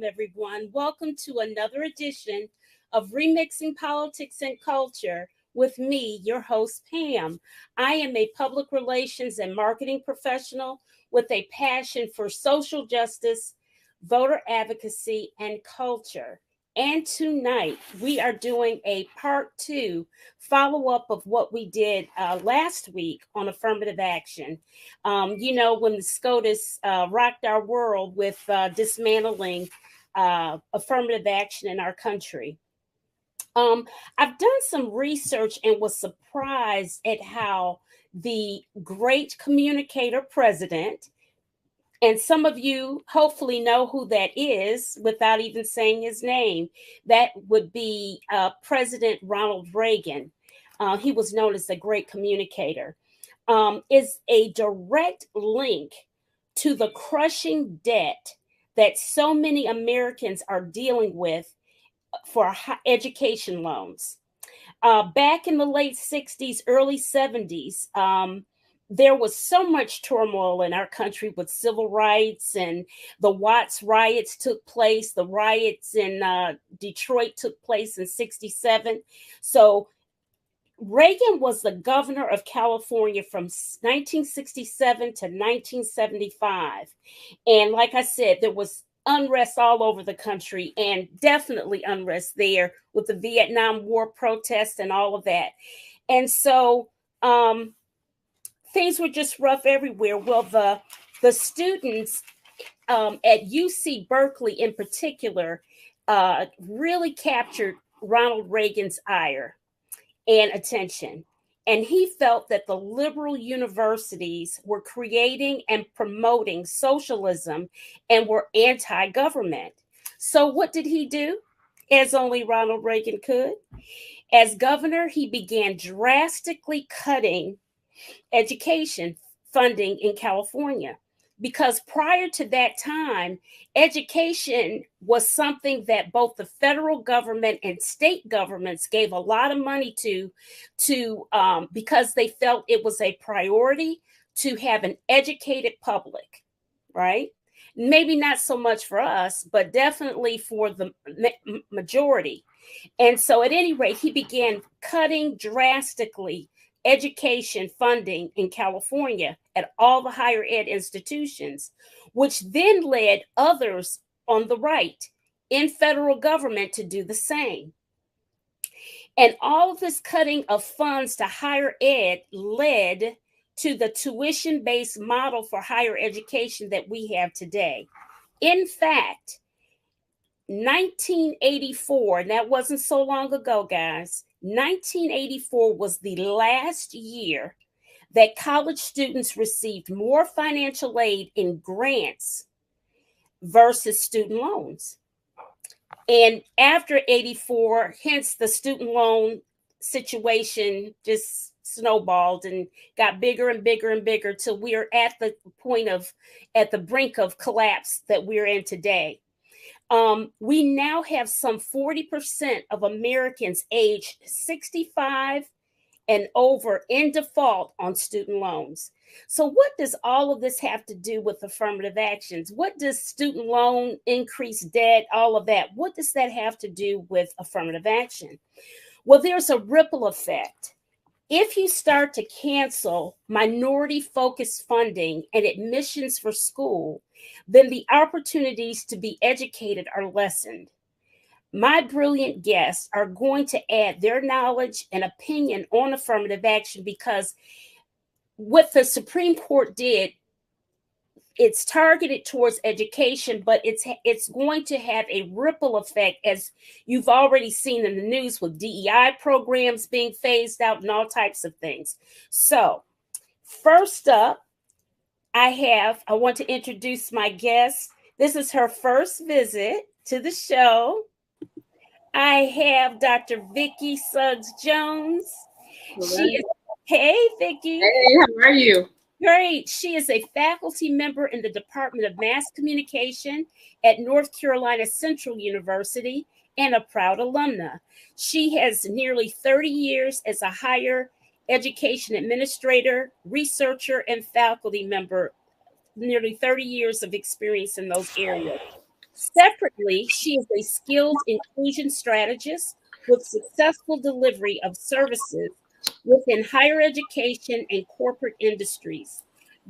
everyone. Welcome to another edition of Remixing Politics and Culture with me, your host, Pam. I am a public relations and marketing professional with a passion for social justice, voter advocacy, and culture. And tonight we are doing a part two follow-up of what we did last week on affirmative action. When the SCOTUS rocked our world with dismantling affirmative action in our country. I've done some research and was surprised at how the great communicator president, and some of you hopefully know who that is without even saying his name. That would be President Ronald Reagan. He was known as the great communicator. Is a direct link to the crushing debt that so many Americans are dealing with for education loans. Back in the late 60s, early 70s, there was so much turmoil in our country with civil rights, and the Watts riots took place. The riots in Detroit took place in 67. So Reagan was the governor of California from 1967 to 1975. And like I said, there was unrest all over the country, and definitely unrest there with the Vietnam War protests and all of that. And so things were just rough everywhere. Well, the students at UC Berkeley in particular really captured Ronald Reagan's ire and attention. And he felt that the liberal universities were creating and promoting socialism and were anti-government. So what did he do? As only Ronald Reagan could. As governor, he began drastically cutting education funding in California, because prior to that time, education was something that both the federal government and state governments gave a lot of money to because they felt it was a priority to have an educated public, right? Maybe not so much for us, but definitely for the majority. And so at any rate, he began cutting drastically education funding in California at all the higher ed institutions, which then led others on the right in federal government to do the same. And all of this cutting of funds to higher ed led to the tuition-based model for higher education that we have today. In fact, 1984, and that wasn't so long ago, guys, 1984 was the last year that college students received more financial aid in grants versus student loans. And after 84, hence the student loan situation just snowballed and got bigger and bigger and bigger till we are at the brink of collapse that we're in today. We now have some 40% of Americans aged 65 and over in default on student loans. So what does all of this have to do with affirmative actions? What does student loan, increased debt, all of that, what does that have to do with affirmative action? Well, there's a ripple effect. If you start to cancel minority-focused funding and admissions for school, then the opportunities to be educated are lessened. My brilliant guests are going to add their knowledge and opinion on affirmative action, because what the Supreme Court did, it's targeted towards education, but it's going to have a ripple effect, as you've already seen in the news with DEI programs being phased out and all types of things. So first up, I want to introduce my guest. This is her first visit to the show. I have Dr. Vicki Suggs-Jones. Hey, Vicki. Hey, how are you? Great. She is a faculty member in the Department of Mass Communication at North Carolina Central University and a proud alumna. She has nearly 30 years as a higher education administrator, researcher, and faculty member, nearly 30 years of experience in those areas. Separately, she is a skilled inclusion strategist with successful delivery of services within higher education and corporate industries.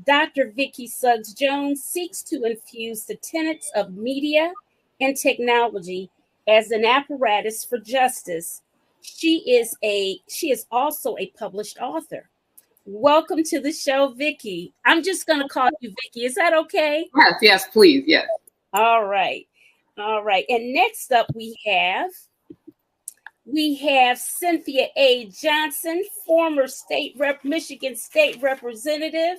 Dr. Vicki Suggs Jones seeks to infuse the tenets of media and technology as an apparatus for justice. She is also a published author. Welcome to the show, Vicki. I'm just going to call you Vicki. Is that okay? Yes, please, yes. All right. All right. And next up we have Cynthia A. Johnson, former Michigan State Representative.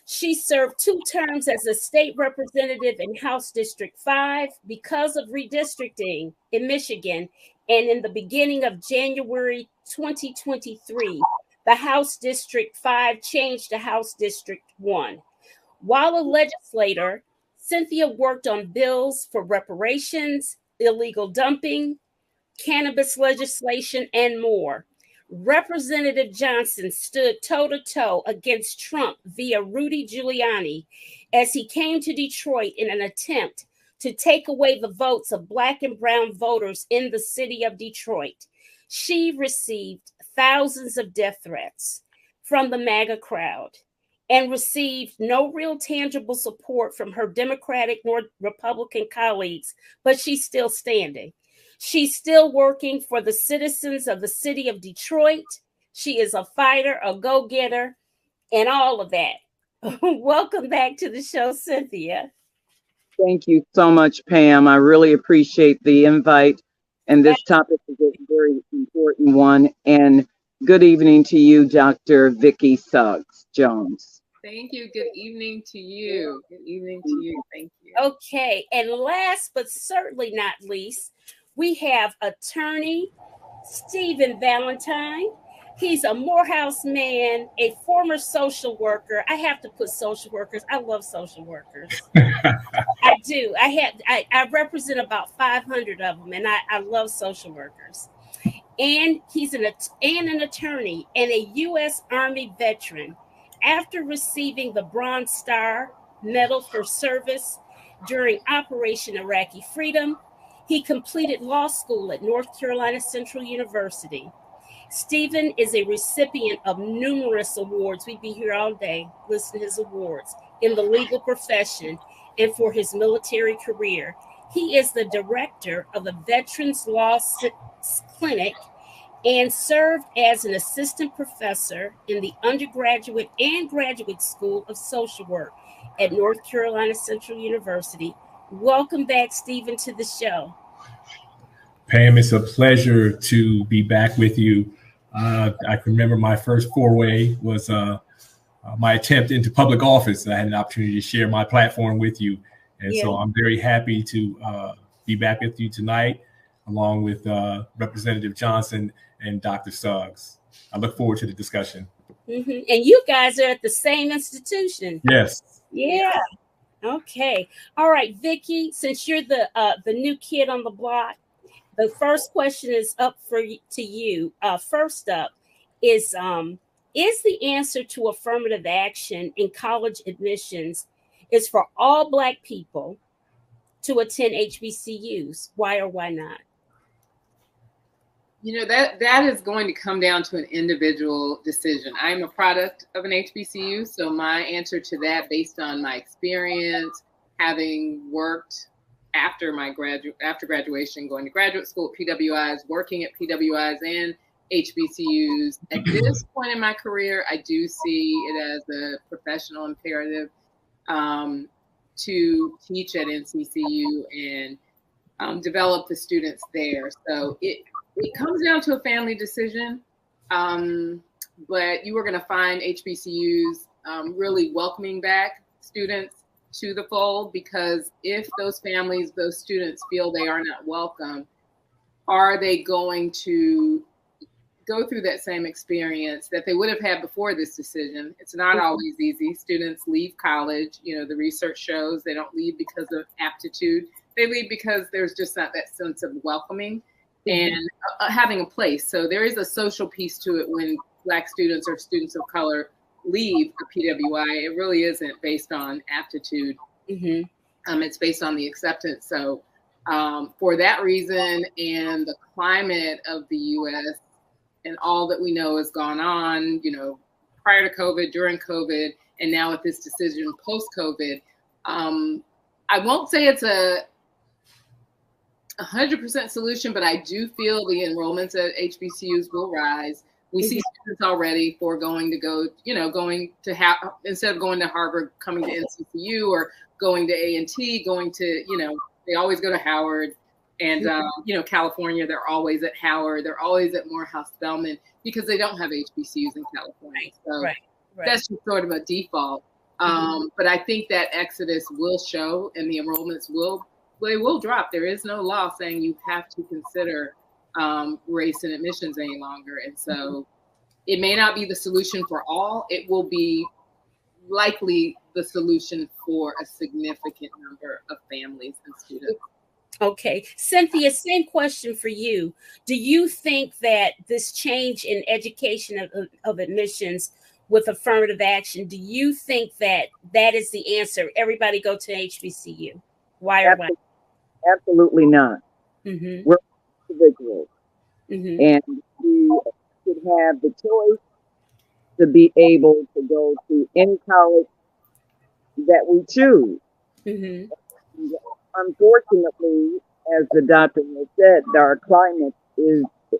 She served 2 terms as a state representative in House District 5 because of redistricting in Michigan. And in the beginning of January 2023, the House District 5 changed to House District 1. While a legislator, Cynthia worked on bills for reparations, illegal dumping, cannabis legislation, and more. Representative Johnson stood toe-to-toe against Trump via Rudy Giuliani as he came to Detroit in an attempt to take away the votes of Black and brown voters in the city of Detroit. She received thousands of death threats from the MAGA crowd and received no real tangible support from her Democratic nor Republican colleagues, but she's still standing. She's still working for the citizens of the city of Detroit. She is a fighter, a go-getter, and all of that. Welcome back to the show, Cynthia. Thank you so much, Pam. I really appreciate the invite. And this topic is a very important one. And good evening to you, Dr. Vicki Suggs Jones. Thank you. Good evening to you. Good evening to you. Thank you. Okay. And last but certainly not least, we have attorney Stephen Valentine. He's a Morehouse man, a former social worker. I have to put social workers. I love social workers. I do. I represent about 500 of them, and I love social workers. And he's an attorney and a U.S. Army veteran. After receiving the Bronze Star Medal for service during Operation Iraqi Freedom, he completed law school at North Carolina Central University. Stephen is a recipient of numerous awards. We'd be here all day listening to his awards in the legal profession and for his military career. He is the director of the Veterans Law Clinic and served as an assistant professor in the undergraduate and graduate school of social work at North Carolina Central University. Welcome back, Stephen, to the show. Pam, it's a pleasure to be back with you. I can remember my first foray was my attempt into public office. I had an opportunity to share my platform with you. And so I'm very happy to be back with you tonight, along with Representative Johnson and Dr. Suggs. I look forward to the discussion. Mm-hmm. And you guys are at the same institution. Yes. Yeah. Okay. All right, Vicki, since you're the new kid on the block, the first question is up to you. First up is the answer to affirmative action in college admissions is for all Black people to attend HBCUs? Why or why not? You know, that is going to come down to an individual decision. I'm a product of an HBCU, so my answer to that, based on my experience, having worked after graduation, going to graduate school at PWIs, working at PWIs and HBCUs, at this point in my career, I do see it as a professional imperative to teach at NCCU and develop the students there. So it comes down to a family decision, but you are going to find HBCUs really welcoming back students to the fold, because if those families, those students feel they are not welcome, are they going to go through that same experience that they would have had before this decision? It's not always easy. Students leave college. You know, the research shows they don't leave because of aptitude. They leave because there's just not that sense of welcoming and having a place. So there is a social piece to it when Black students or students of color leave the PWI. It really isn't based on aptitude. Mm-hmm. It's based on the acceptance. So for that reason and the climate of the U.S. and all that we know has gone on, prior to COVID, during COVID, and now with this decision post-COVID, I won't say it's a 100% solution, but I do feel the enrollments at HBCUs will rise. We see students already going to instead of going to Harvard, coming to NCCU or going to A&T, going to, they always go to Howard. And, California, they're always at Howard. They're always at Morehouse Spelman because they don't have HBCUs in California. So that's just sort of a default. But I think that exodus will show and the enrollments will drop. There is no law saying you have to consider race and admissions any longer. And so it may not be the solution for all. It will be likely the solution for a significant number of families and students. Okay. Cynthia, same question for you. Do you think that this change in education of admissions with affirmative action, do you think that that is the answer? Everybody go to HBCU. Why or why? Absolutely not. We're individuals. And we should have the choice to be able to go to any college that we choose. Unfortunately, as the doctor has said, our climate is the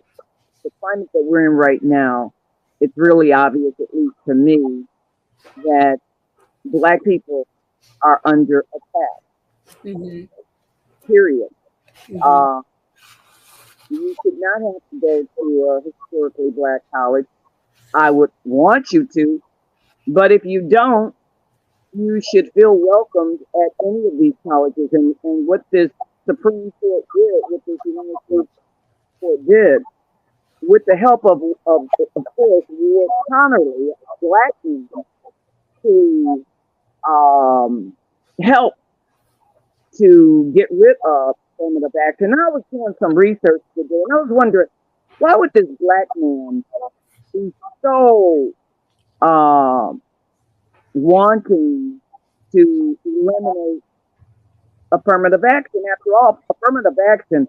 climate that we're in right now. It's really obvious, at least to me, that Black people are under attack. Period. You should not have to go to a historically Black college. I would want you to, but if you don't, you should feel welcomed at any of these colleges. And what this Supreme Court did, what this United States Court did, with the help of course, Ward Connerly, a Black man, to help to get rid of affirmative action. And I was doing some research today, and I was wondering, why would this Black man be so wanting to eliminate affirmative action? After all, affirmative action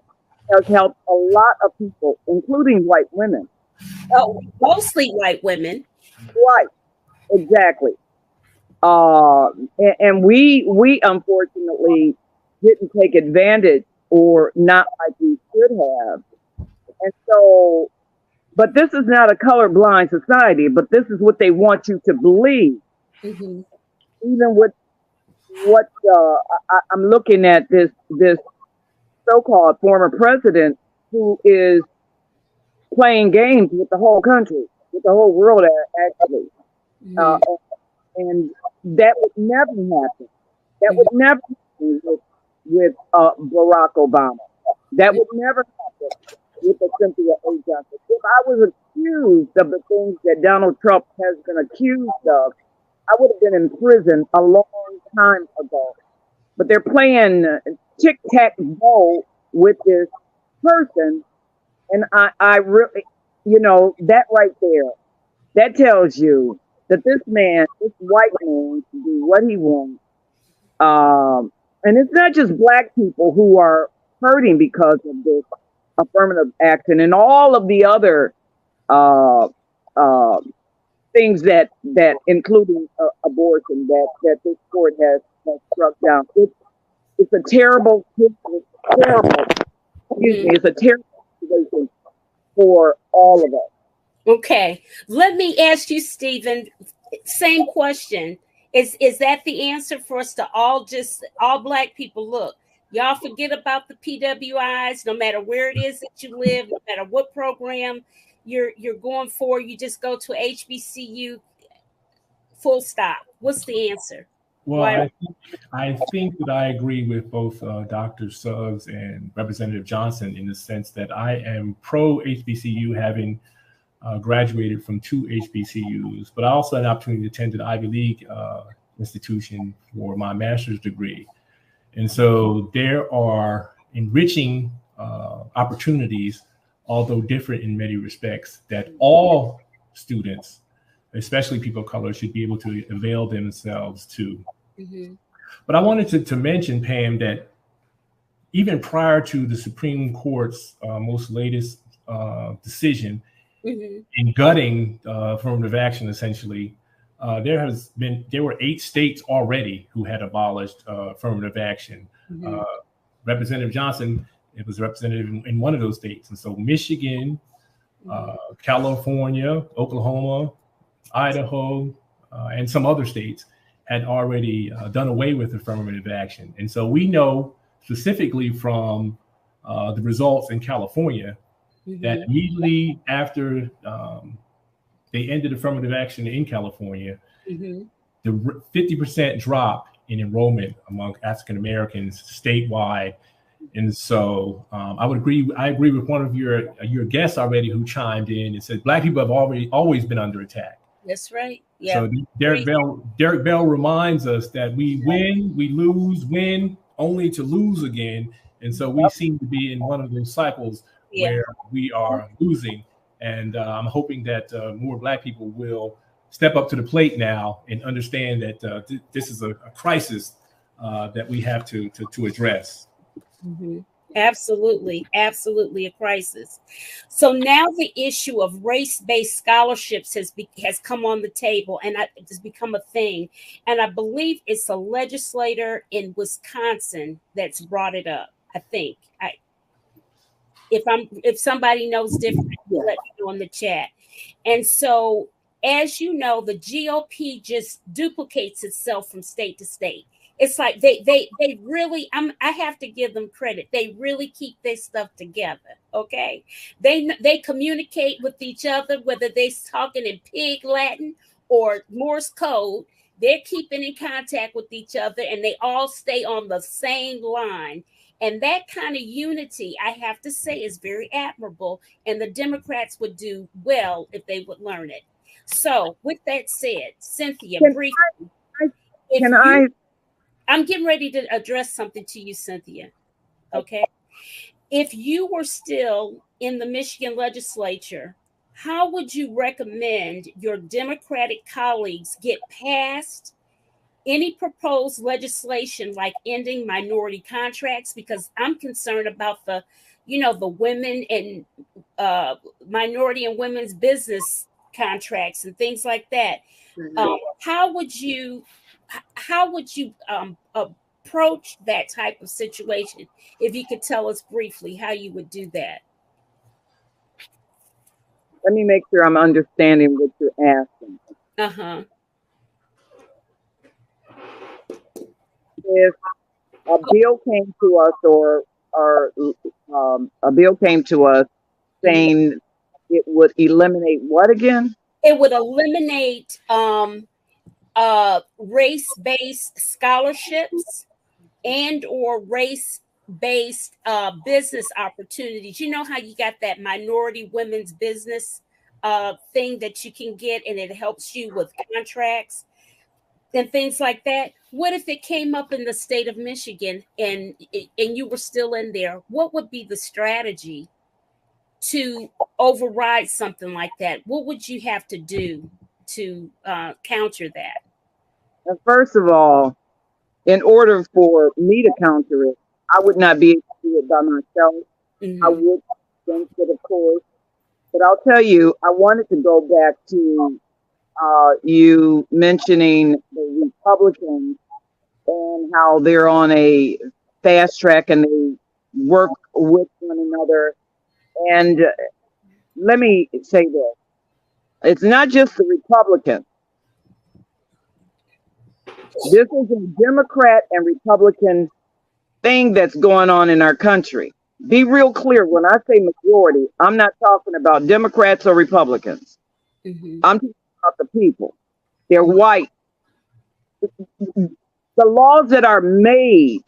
has helped a lot of people, including white women. Oh, mostly white women. Right, exactly. And we unfortunately didn't take advantage, or not like we should have. And so, but this is not a colorblind society, but this is what they want you to believe. Even with what I'm looking at, this so-called former president who is playing games with the whole country, with the whole world, actually. And that would never happen. That would never happen with Barack Obama. That would never happen with the Cynthia A. Johnson. If I was accused of the things that Donald Trump has been accused of, I would have been in prison a long time ago. But they're playing tic-tac-toe with this person. And I really, that right there, that tells you that this white man, can do what he wants. And it's not just Black people who are hurting because of this affirmative action and all of the other things that including abortion, that this court has struck down. It's a terrible, it's a terrible situation for all of us. Okay, let me ask you, Stephen, same question. Is that the answer for us to all Black people? Look, y'all forget about the PWIs, no matter where it is that you live, no matter what program you're going for, you just go to HBCU, full stop. What's the answer? Well, I think that I agree with both Dr. Suggs and Representative Johnson in the sense that I am pro HBCU, having graduated from 2 HBCUs, but I also had an opportunity to attend an Ivy League institution for my master's degree. And so there are enriching opportunities, although different in many respects, that all students, especially people of color, should be able to avail themselves to. But I wanted to mention, Pam, that even prior to the Supreme Court's most latest decision in gutting affirmative action, essentially, there were 8 states already who had abolished affirmative action. Representative Johnson, it was representative in one of those states. And so Michigan, California, Oklahoma, Idaho, and some other states had already done away with affirmative action. And so we know specifically from the results in California that immediately after they ended affirmative action in California, the 50% drop in enrollment among African Americans statewide. And so I agree with one of your guests already who chimed in and said Black people have always been under attack. That's right. Yeah. So Derek Bell reminds us that we win, we lose, win, only to lose again. And so we seem to be in one of those cycles where we are losing. And I'm hoping that more Black people will step up to the plate now and understand that this is a crisis that we have to address. Absolutely a crisis. So now the issue of race-based scholarships has come on the table, and it has become a thing. And I believe it's a legislator in Wisconsin that's brought it up. I think. If somebody knows different, let me know in the chat. And so, as you know, the GOP just duplicates itself from state to state. It's like they really, I have to give them credit. They really keep their stuff together. Okay. They communicate with each other, whether they're talking in pig Latin or Morse code, they're keeping in contact with each other and they all stay on the same line. And that kind of unity, I have to say, is very admirable. And the Democrats would do well if they would learn it. So with that said, Cynthia, briefly, I'm getting ready to address something to you, Cynthia. Okay. If you were still in the Michigan legislature, how would you recommend your Democratic colleagues get past any proposed legislation like ending minority contracts? Because I'm concerned about the women and minority and women's business contracts and things like that. How would you approach that type of situation? If you could tell us briefly how you would do that. Let me make sure I'm understanding what you're asking. If a bill came to us or a bill came to us saying it would eliminate what again? It would eliminate race-based scholarships and or race-based business opportunities. You know how you got that minority women's business thing that you can get, and it helps you with contracts and things like that. What if it came up in the state of Michigan and you were still in there? What would be the strategy to override something like that? What would you have to do to counter that? First of all, in order for me to counter it, I would not be able to do it by myself. I would think it, of course. But I'll tell you, I wanted to go back to you mentioning the Republicans and how they're on a fast track and they work with one another. And let me say this. It's not just the Republicans. This is a Democrat and Republican thing that's going on in our country. Be real clear. When I say majority, I'm not talking about Democrats or Republicans. I'm talking about the people. They're white. The laws that are made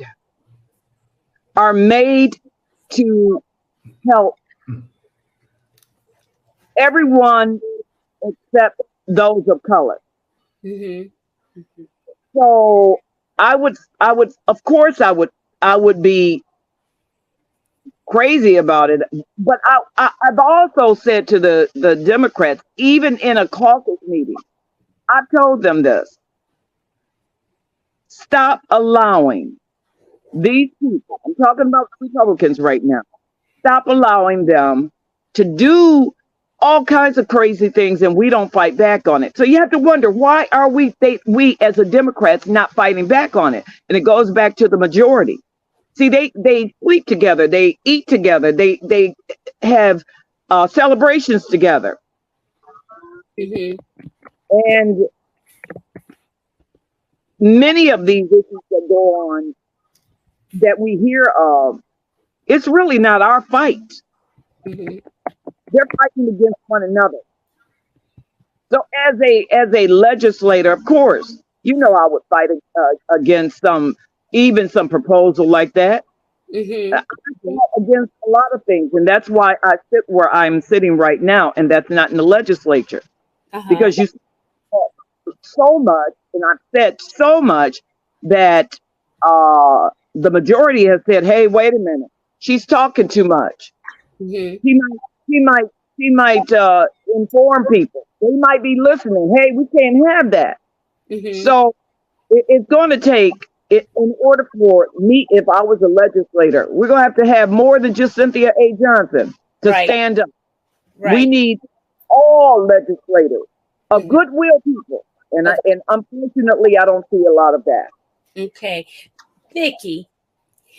to help everyone except those of color. So I would, of course, I would be crazy about it. But I've also said to the Democrats, even in a caucus meeting, I told them this. stop allowing these people, I'm talking about Republicans right now, stop allowing them to do all kinds of crazy things and we don't fight back on it. So you have to wonder, why are we as a Democrats not fighting back on it? And it goes back to the majority. See, they sleep together, they eat together, they have celebrations together. Mm-hmm. And many of these issues that go on that we hear of, it's really not our fight. Mm-hmm. They're fighting against one another. So as a legislator, of course, you know, I would fight against some proposal like that. Mm-hmm. I fight against a lot of things, and that's why I sit where I'm sitting right now, and that's not in the legislature. Because you so much, and I've said so much that the majority has said, "Hey, wait a minute, she's talking too much." Mm-hmm. She might inform people. They might be listening. Hey, we can't have that. Mm-hmm. So it's going to take, in order for me, if I was a legislator, we're going to have more than just Cynthia A. Johnson to stand up. Right. We need all legislators of goodwill people. And unfortunately, I don't see a lot of that. Okay. Vicki.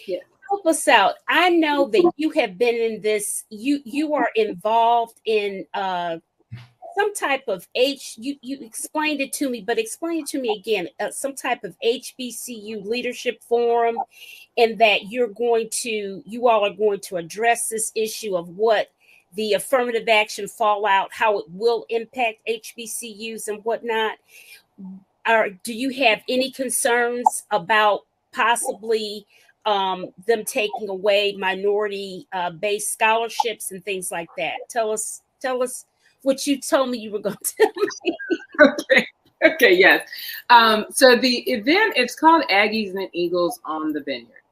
Yeah. Help us out. I know that you have been in this, you are involved in some type of you explained it to me, but explain it to me again, some type of HBCU leadership forum, and that you all are going to address this issue of what the affirmative action fallout, how it will impact HBCUs and whatnot. Do you have any concerns about possibly them taking away minority based scholarships and things like that? Tell us what you told me you were going to tell me. Okay, yes. So the event, it's called Aggies and Eagles on the Vineyard.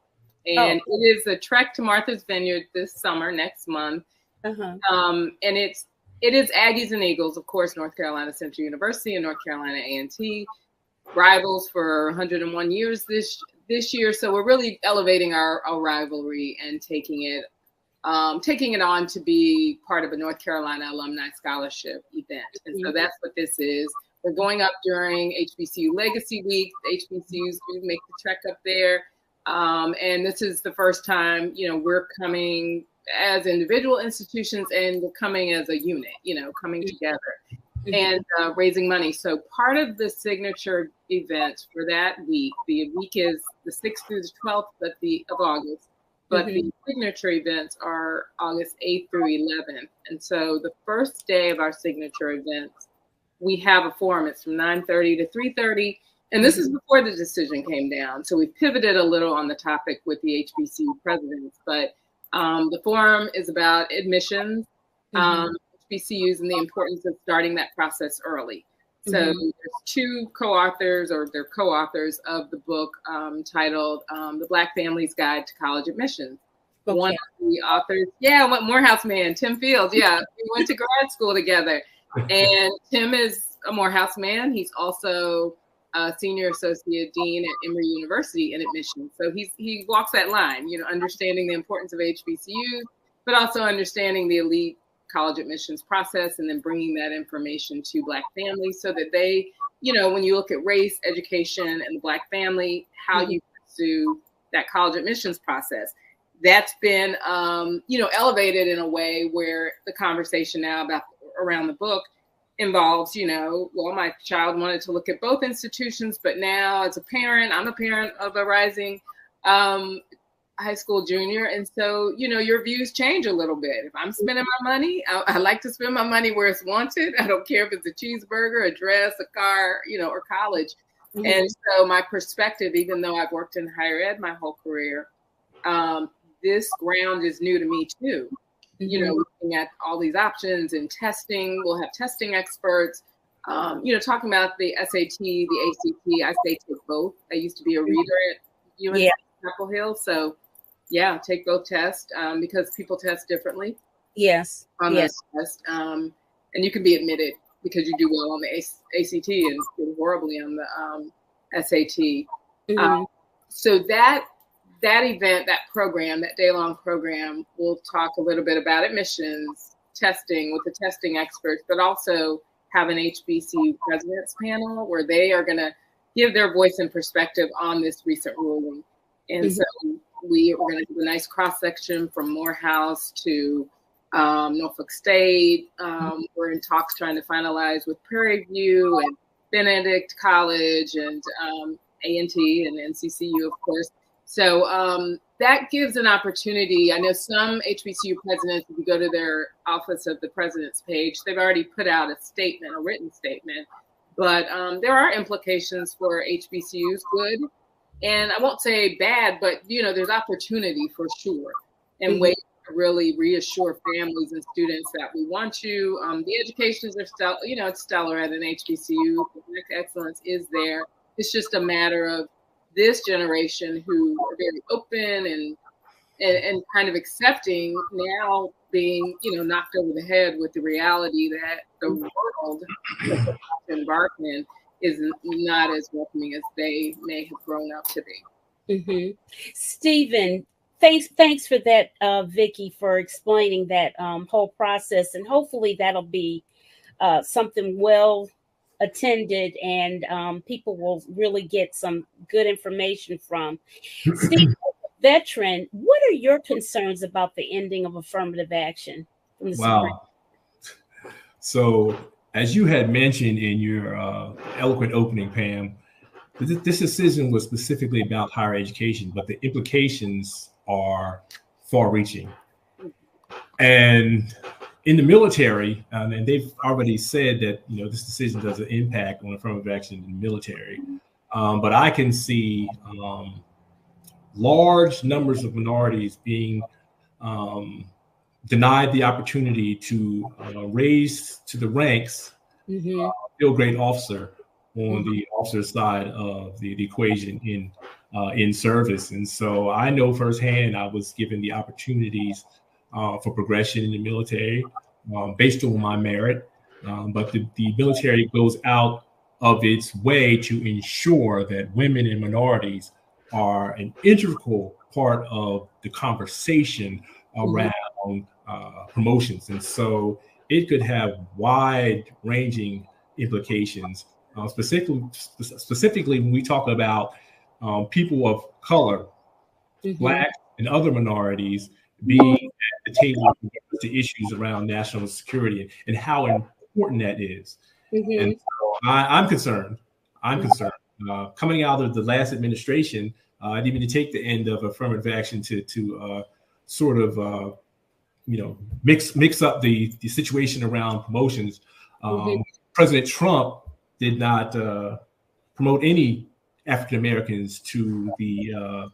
And it is a trek to Martha's Vineyard this summer, next month. And it is Aggies and Eagles, of course, North Carolina Central University and North Carolina A&T, rivals for 101 years this year. So we're really elevating our rivalry and taking it on to be part of a North Carolina Alumni Scholarship event. And so that's what this is. We're going up during HBCU Legacy Week. The HBCUs do make the trek up there. And this is the first time, we're coming as individual institutions and we're coming as a unit, coming together and raising money. So part of the signature events for that week, the week is the 6th through the 12th of August, but the signature events are August 8th through 11th. And so the first day of our signature events, we have a forum. It's from 9:30 to 3:30. And this is before the decision came down. So we pivoted a little on the topic with the HBCU presidents, but the forum is about admissions, HBCUs, and the importance of starting that process early. So there's two co-authors of the book titled The Black Family's Guide to College Admissions. Okay. One of the authors, Morehouse man, Tim Fields. Yeah, we went to grad school together. And Tim is a Morehouse man. He's also a senior associate dean at Emory University in admissions. So he walks that line, understanding the importance of HBCUs, but also understanding the elite college admissions process and then bringing that information to Black families so that they, when you look at race, education, and the Black family, how you pursue that college admissions process. That's been, elevated in a way where the conversation now around the book involves, my child wanted to look at both institutions, but now as a parent, I'm a parent of a rising high school junior. And so, your views change a little bit. If I'm spending my money, I like to spend my money where it's wanted. I don't care if it's a cheeseburger, a dress, a car, or college. And so my perspective, even though I've worked in higher ed my whole career, this ground is new to me too. Looking at all these options and testing. We'll have testing experts, talking about the SAT, the ACT. I say take both. I used to be a reader at UNC Chapel Hill. So take both tests because people test differently. Yes. On those tests. And you can be admitted because you do well on the ACT and do horribly on the SAT. Mm-hmm. So that event, that program, that day-long program, we'll talk a little bit about admissions, testing with the testing experts, but also have an HBCU presidents panel where they are going to give their voice and perspective on this recent ruling. And so we're going to do a nice cross-section from Morehouse to Norfolk State. We're in talks trying to finalize with Prairie View and Benedict College and A&T and NCCU, of course. So that gives an opportunity. I know some HBCU presidents, if you go to their Office of the President's page, they've already put out a statement, a written statement. But there are implications for HBCUs, good. And I won't say bad, but, there's opportunity for sure. And ways to really reassure families and students that we want you. The educations are still, it's stellar at an HBCU. Excellence is there. It's just a matter of this generation who are very open and kind of accepting now being, knocked over the head with the reality that the world embarked in is not as welcoming as they may have grown up to be. Stephen, thanks for that, Vicki, for explaining that whole process, and hopefully that'll be something well attended and people will really get some good information from. Steve, veteran, what are your concerns about the ending of affirmative action from the Supreme Court? So as you had mentioned in your eloquent opening, Pam, this decision was specifically about higher education, but the implications are far-reaching. And in the military, and they've already said that this decision doesn't impact on affirmative action in the military, but I can see large numbers of minorities being denied the opportunity to raise to the ranks, field grade officer on the officer side of the equation in service. And so I know firsthand I was given the opportunities for progression in the military based on my merit. But the military goes out of its way to ensure that women and minorities are an integral part of the conversation around promotions. And so it could have wide-ranging implications, specifically when we talk about people of color, Black and other minorities being at the table with the issues around national security and how important that is. And so I'm concerned. Coming out of the last administration, I didn't even take the end of affirmative action to sort of mix up the situation around promotions. President Trump did not promote any African Americans to the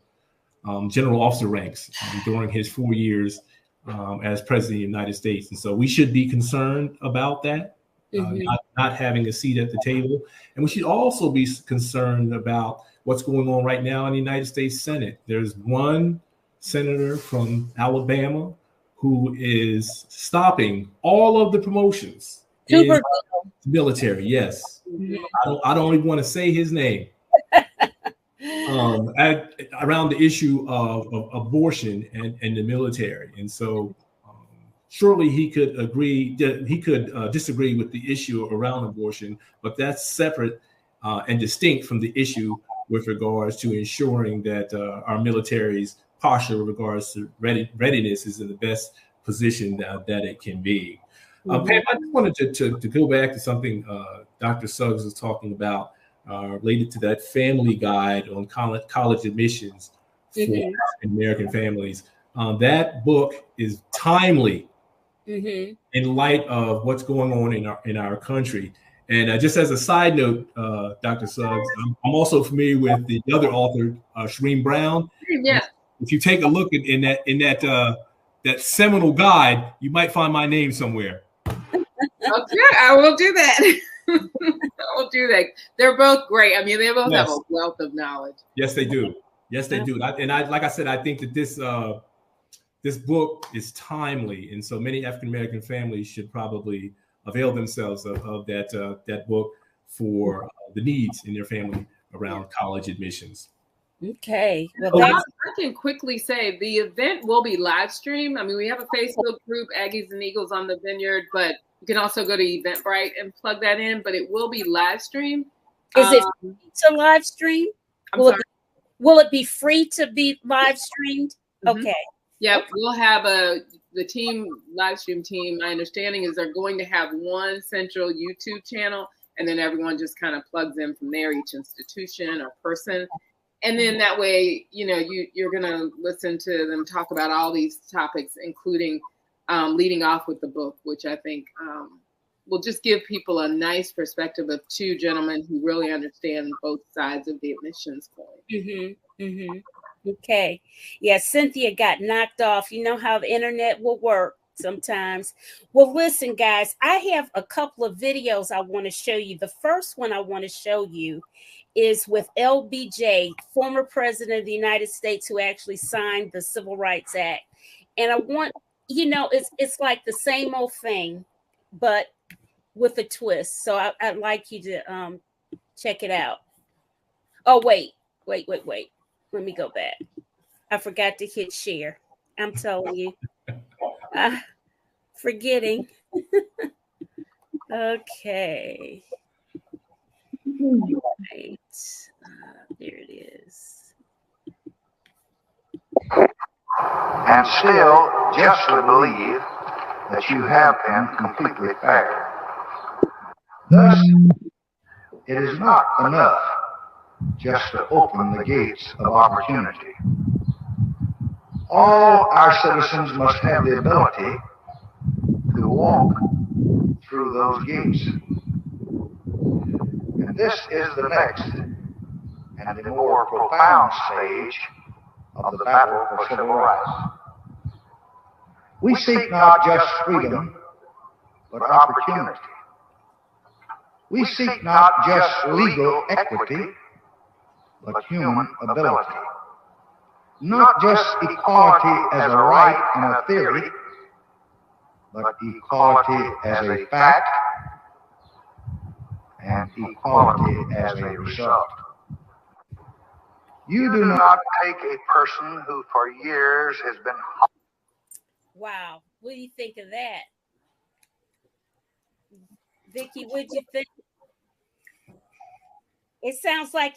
general officer ranks during his 4 years as president of the United States. And so we should be concerned about that, not having a seat at the table. And we should also be concerned about what's going on right now in the United States Senate. There's one senator from Alabama who is stopping all of the promotions in the military. Yes. I don't even want to say his name. Around the issue of abortion and the military. And so surely he could disagree with the issue around abortion, but that's separate and distinct from the issue with regards to ensuring that our military's posture with regards to readiness is in the best position that it can be. Pam, I just wanted to go back to something Dr. Suggs was talking about related to that family guide on college admissions for African American families. That book is timely in light of what's going on in our country. And just as a side note, Dr. Suggs, I'm also familiar with the other author, Shereen Brown. Yeah. If you take a look in that seminal guide, you might find my name somewhere. Okay, I will do that. I'll do that. They're both great. I mean, they both have a wealth of knowledge. Yes, they do. Yes, they do. Like I said, I think that this book is timely, and so many African American families should probably avail themselves of that book for the needs in their family around college admissions. Okay. Well, I can quickly say the event will be live streamed. I mean, we have a Facebook group, Aggies and Eagles on the Vineyard, but you can also go to Eventbrite and plug that in, but it will be live streamed. Is it free to live stream? Will it be free to be live streamed? Mm-hmm. Okay. Yep. Okay. We'll have the team, live stream team. My understanding is they're going to have one central YouTube channel, and then everyone just kind of plugs in from there, each institution or person. And then that way, you know, you're going to listen to them talk about all these topics, including leading off with the book, which I think will just give people a nice perspective of two gentlemen who really understand both sides of the admissions coin. Mm-hmm. Mm-hmm. Okay. Yeah, Cynthia got knocked off. You know how the internet will work sometimes. Well, listen, guys, I have a couple of videos I want to show you. The first one I want to show you is with LBJ, former president of the United States, who actually signed the Civil Rights Act. And I want, you know, it's like the same old thing, but with a twist. So I'd like you to check it out. Oh, wait. Let me go back. I forgot to hit share. I'm telling you. Forgetting. Okay. Right. There it is. And still justly believe that you have been completely fair. Thus, it is not enough just to open the gates of opportunity. All our citizens must have the ability to walk through those gates. And this is the next and the more profound stage of the battle for civil rights. We seek not just freedom, but opportunity. We seek not just legal equity, but human ability. Not just equality as a right and a theory, but equality as a fact and equality as a result. You do not take a person who for years has been... Wow, what do you think of that? Vicki, what do you think? It sounds like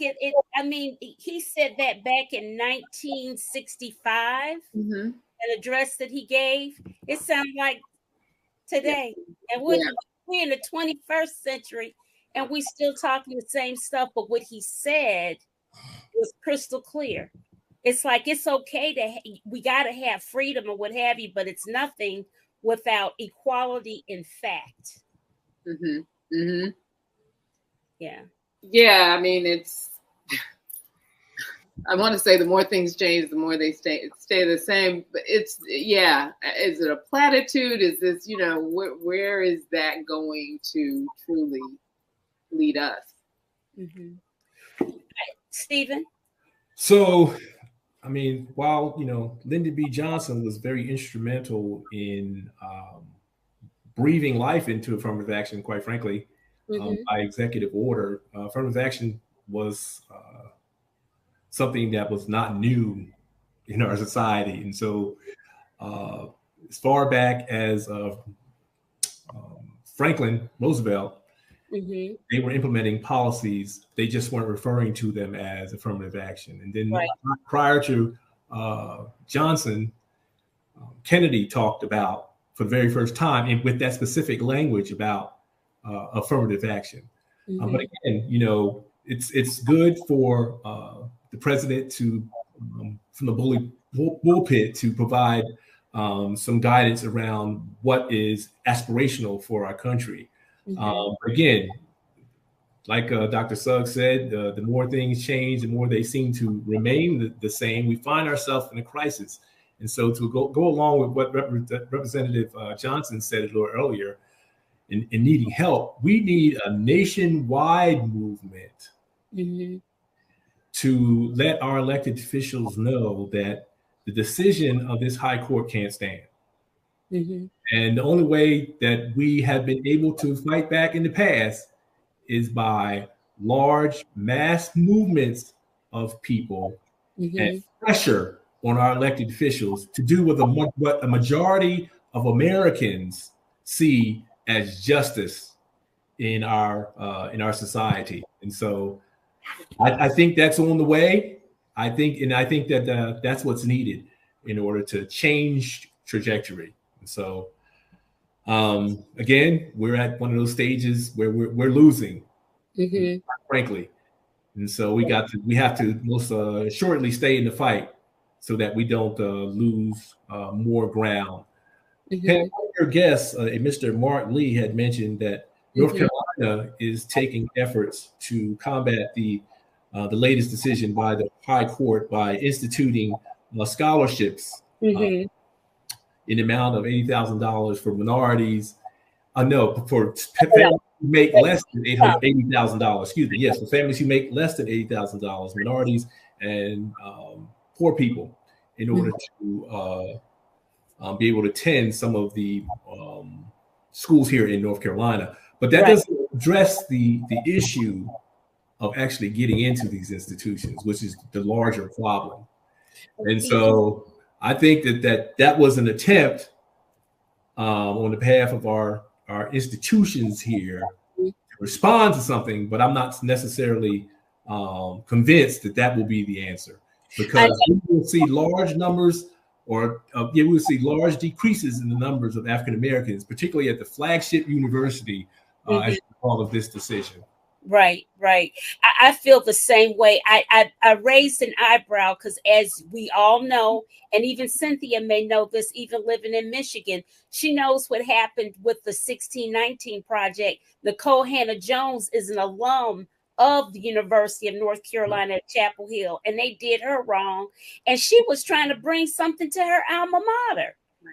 I mean, he said that back in 1965, an address that he gave. It sounds like today. And we're in the 21st century, and we're still talking the same stuff, but what he said was crystal clear. It's like, it's okay we got to have freedom or what have you, but it's nothing without equality in fact. Mm-hmm. Mm-hmm. Yeah. Yeah, I mean, I want to say the more things change, the more they stay the same. But is it a platitude? Is this, you know, where is that going to truly lead us? Mm-hmm. Right. Stephen? So, I mean, while, you know, Lyndon B. Johnson was very instrumental in breathing life into affirmative action, quite frankly, by executive order, affirmative action was something that was not new in our society. And so as far back as Franklin Roosevelt, they were implementing policies. They just weren't referring to them as affirmative action. And then prior to Johnson, Kennedy talked about, for the very first time, and with that specific language about affirmative action. But again, you know, it's good for the president to, from the pulpit, to provide some guidance around what is aspirational for our country. Again, like Dr. Suggs said, the more things change, the more they seem to remain the same. We find ourselves in a crisis. And so to go along with what Representative Johnson said a little earlier, in needing help, we need a nationwide movement to let our elected officials know that the decision of this high court can't stand. And the only way that we have been able to fight back in the past is by large mass movements of people and pressure on our elected officials to do what a majority of Americans see as justice in our society. And so I think that's on the way. I think that that's what's needed in order to change trajectory. And so again, we're at one of those stages where we're losing, frankly. And so we have to most assuredly stay in the fight so that we don't lose more ground. Pam, your guest, Mr. Mark Lee, had mentioned that North Carolina is taking efforts to combat the latest decision by the High Court by instituting scholarships in the amount of $80,000 for minorities. For families who make less than $80,000. Excuse me. Yes, for families who make less than $80,000, minorities and poor people, in order to be able to attend some of the schools here in North Carolina. But that doesn't address the issue of actually getting into these institutions, which is the larger problem. And so I think that was an attempt on the behalf of our institutions here to respond to something, but I'm not necessarily convinced that will be the answer, because we will see large numbers we will see large decreases in the numbers of African Americans, particularly at the flagship university as a result of this decision. Right. I feel the same way. I raised an eyebrow because, as we all know, and even Cynthia may know this, even living in Michigan, she knows what happened with the 1619 project. Nicole Hannah-Jones is an alum of the University of North Carolina at Chapel Hill, and they did her wrong. And she was trying to bring something to her alma mater. And,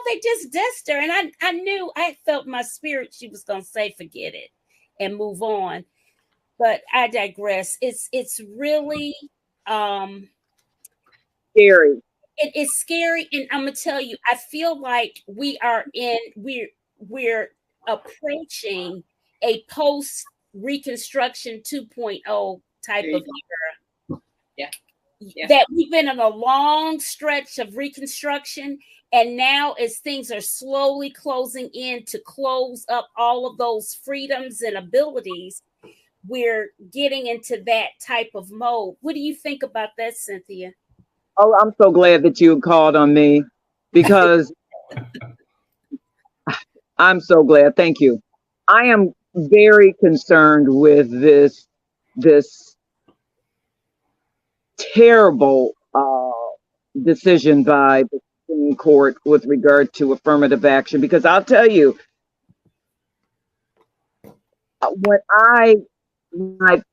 they just dissed her. And I felt my spirit she was going to say, forget it and move on. But I digress. It's really scary. It is scary. And I'm gonna tell you, I feel like we're approaching a post Reconstruction 2.0 type of era. Yeah. That we've been in a long stretch of Reconstruction, and now as things are slowly closing in to close up all of those freedoms and abilities, we're getting into that type of mode. What do you think about that, Cynthia? Oh, I'm so glad that you called on me, because I'm so glad. Thank you. I am very concerned with this terrible decision by the Supreme Court with regard to affirmative action, because I'll tell you, when I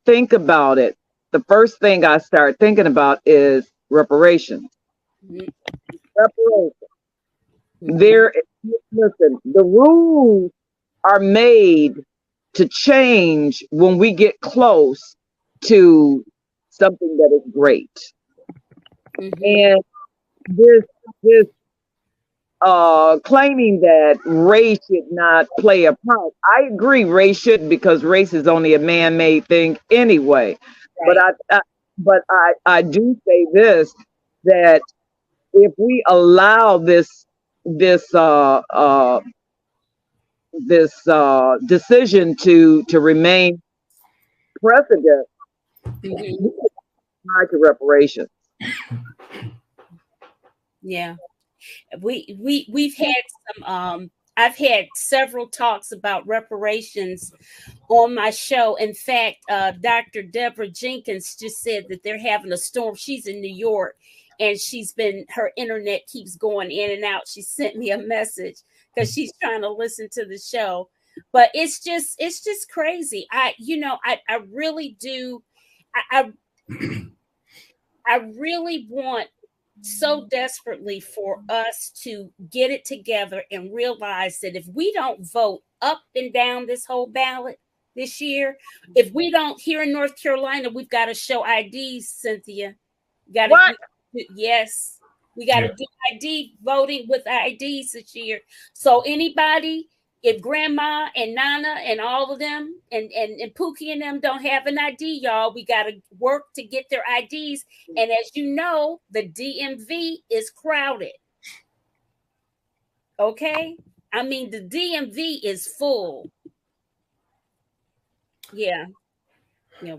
think about it, the first thing I start thinking about is reparations. Reparations. Listen, the rules are made to change when we get close to something that is great. And this claiming that race should not play a part, I agree, race shouldn't, because race is only a man-made thing anyway. Right. But I do say this, that if we allow this decision to remain precedent, to reparations. Yeah, we've had some. I've had several talks about reparations on my show. In fact, Dr. Deborah Jenkins just said that they're having a storm. She's in New York, and her internet keeps going in and out. She sent me a message because she's trying to listen to the show. But it's just crazy. I really do. I really want so desperately for us to get it together and realize that if we don't vote up and down this whole ballot this year, if we don't, here in North Carolina, we've got to show IDs, Cynthia. Yes, we got to do ID voting with IDs this year. So anybody If Grandma and Nana and all of them and Pookie and them don't have an ID, y'all, we got to work to get their IDs. And as you know, the DMV is crowded. Okay? I mean, the DMV is full. Yeah. Yeah.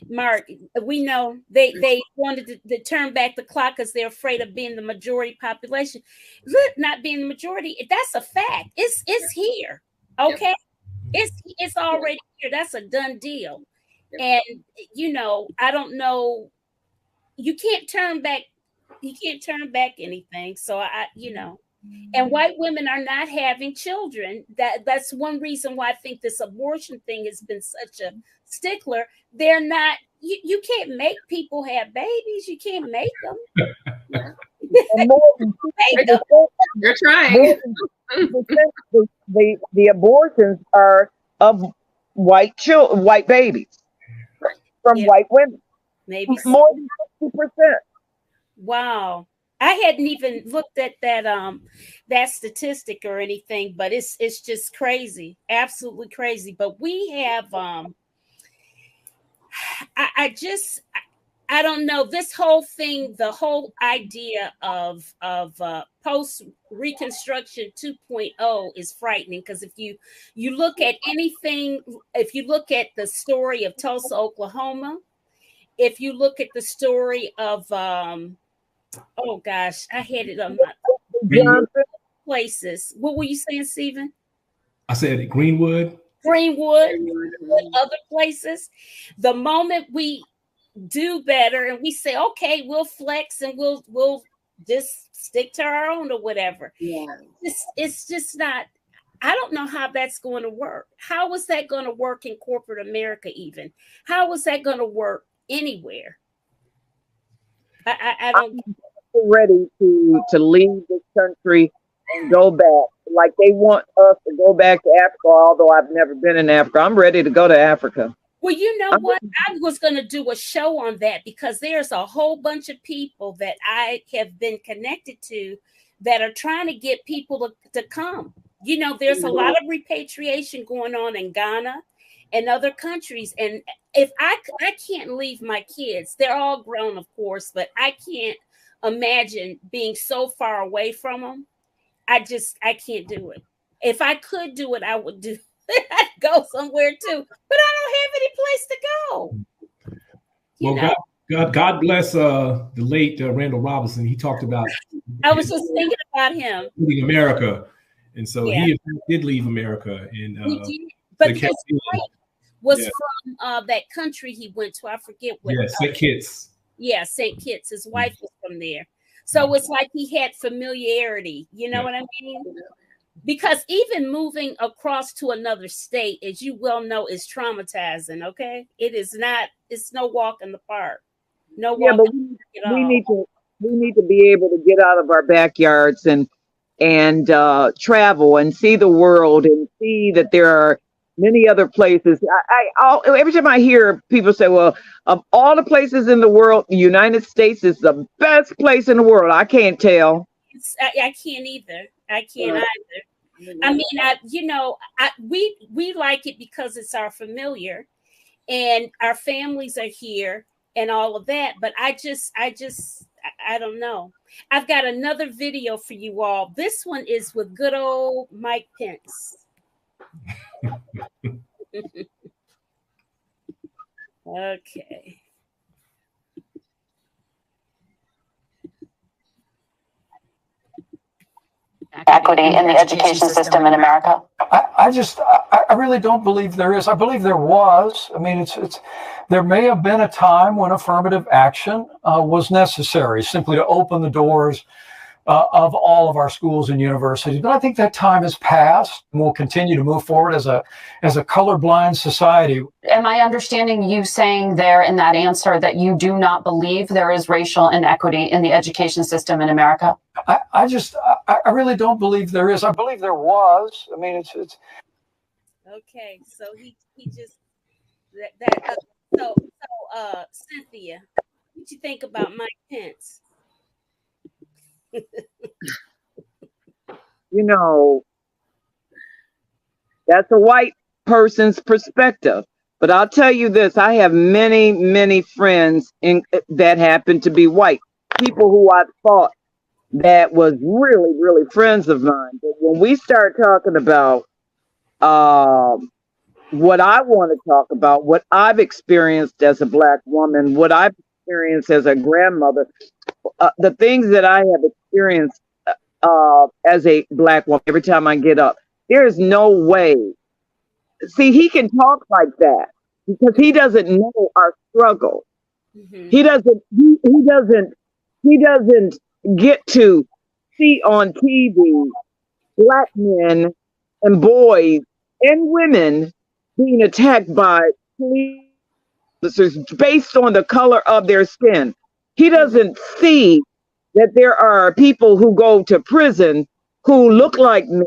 Mark, we know they wanted to turn back the clock because they're afraid of being the majority population. Look, not being the majority, that's a fact. It's here. Okay. It's already here. That's a done deal. And you know, I don't know. You can't turn back anything. So you know, and white women are not having children. That's one reason why I think this abortion thing has been such a stickler. They're not. You can't make people have babies. You can't make them. They're trying. The abortions are of white babies from white women. Maybe more than 50%. Wow. I hadn't even looked at that statistic or anything, but it's just crazy, absolutely crazy. But we have I don't know, this whole thing, the whole idea of post Reconstruction 2.0 is frightening, because if you look at anything, if you look at the story of Tulsa, Oklahoma, if you look at the story of oh gosh, I had it on my places. What were you saying, Stephen? I said Greenwood, other places. The moment we do better and we say, okay, we'll flex and we'll just stick to our own or whatever. Yeah. It's just not. I don't know how that's going to work. How is that going to work in corporate America even? How is that going to work anywhere? I don't. I'm ready to leave this country and go back. Like they want us to go back to Africa, although I've never been in Africa. I'm ready to go to Africa. Well, you know what? I was going to do a show on that, because there's a whole bunch of people that I have been connected to that are trying to get people to come. You know, there's a lot of repatriation going on in Ghana and other countries. And if I can't leave my kids, they're all grown, of course, but I can't imagine being so far away from them. I can't do it. If I could do it, I would do. I'd go somewhere too, but I don't have any place to go. Well, God bless the late Randall Robinson. He talked about. I was just thinking about him leaving America, and so he did leave America. And but his wife was from that country he went to. I forget what. Yeah, St. Kitts. Yeah, St. Kitts. His wife was from there, so it's like he had familiarity. You know what I mean? Because even moving across to another state, as you well know, is traumatizing. Okay, it is not. It's no walk in the park. No walk. Yeah, but we need to be able to get out of our backyards and travel and see the world and see that there are many other places. Every time I hear people say, "Well, of all the places in the world, the United States is the best place in the world," I can't tell. I can't either. I can't either. I mean, we like it because it's our familiar, and our families are here and all of that. But I don't know. I've got another video for you all. This one is with good old Mike Pence. Okay. Equity in the education system in America? I really don't believe there is. I believe there was. I mean, there may have been a time when affirmative action was necessary, simply to open the doors of all of our schools and universities. But I think that time has passed, and we'll continue to move forward as a colorblind society. Am I understanding you saying there in that answer that you do not believe there is racial inequity in the education system in America? I really don't believe there is. I believe there was. I mean, it's. Okay, so he just Cynthia, what you think about Mike Pence? You know, That's a white person's perspective. But I'll tell you this, I have many, many friends that happen to be white, people who I thought that was really, really friends of mine. But when we start talking about what I want to talk about, what I've experienced as a Black woman, what I've experienced as a grandmother, the things that I have experienced as a Black woman every time I get up, there is no way. See, he can talk like that because he doesn't know our struggle. Mm-hmm. He doesn't get to see on TV Black men and boys and women being attacked by police officers based on the color of their skin. He doesn't see that there are people who go to prison who look like me,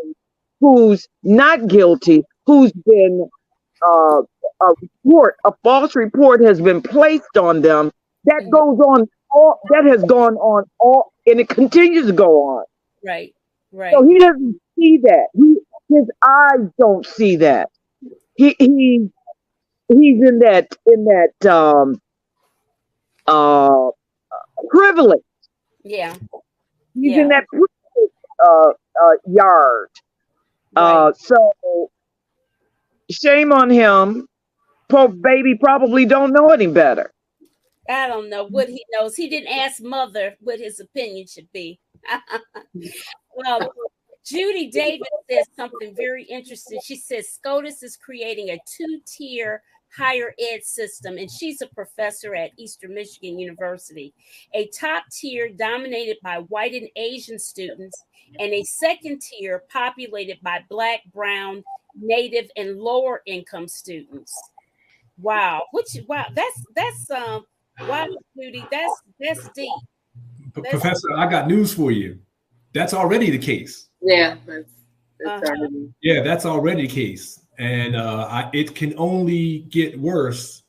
who's not guilty, who's been a false report has been placed on them. That goes on that has gone on and it continues to go on. Right. So he doesn't see that. His eyes don't see that. He's in that privilege. Yeah. He's in that privilege yard. Right. So shame on him. Poor baby probably don't know any better. I don't know what he knows. He didn't ask mother what his opinion should be. Well, Judy Davis says something very interesting. She says SCOTUS is creating a 2-tier higher ed system, and she's a professor at Eastern Michigan University. A top tier dominated by white and Asian students, and a second tier populated by Black, Brown, Native, and lower income students. Wow, that's wow, Judy, that's deep. Professor, I got news for you. That's already the case. Yeah, that's already the case, and it can only get worse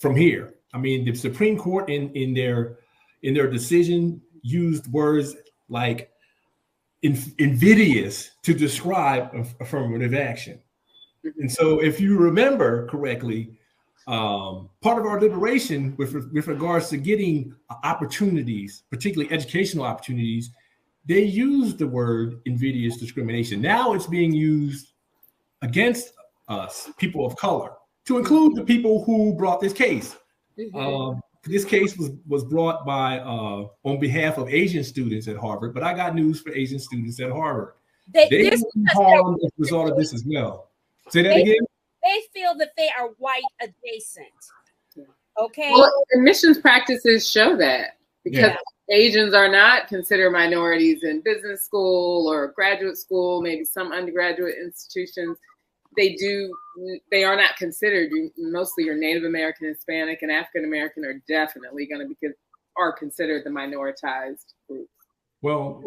from here. I mean, the Supreme Court in their decision used words like invidious to describe affirmative action. Mm-hmm. And so, if you remember correctly, part of our liberation with regards to getting opportunities, particularly educational opportunities, they used the word invidious discrimination. Now it's being used against us, people of color, to include the people who brought this case. Mm-hmm. This case was brought by on behalf of Asian students at Harvard, but I got news for Asian students at Harvard. They harmed as a result of this as well. Say that again? They feel that they are white adjacent. Okay. Well, admissions practices show that because Asians are not considered minorities in business school or graduate school, maybe some undergraduate institutions. They are not considered. Mostly your Native American, Hispanic, and African American are definitely going to are considered the minoritized group. Well,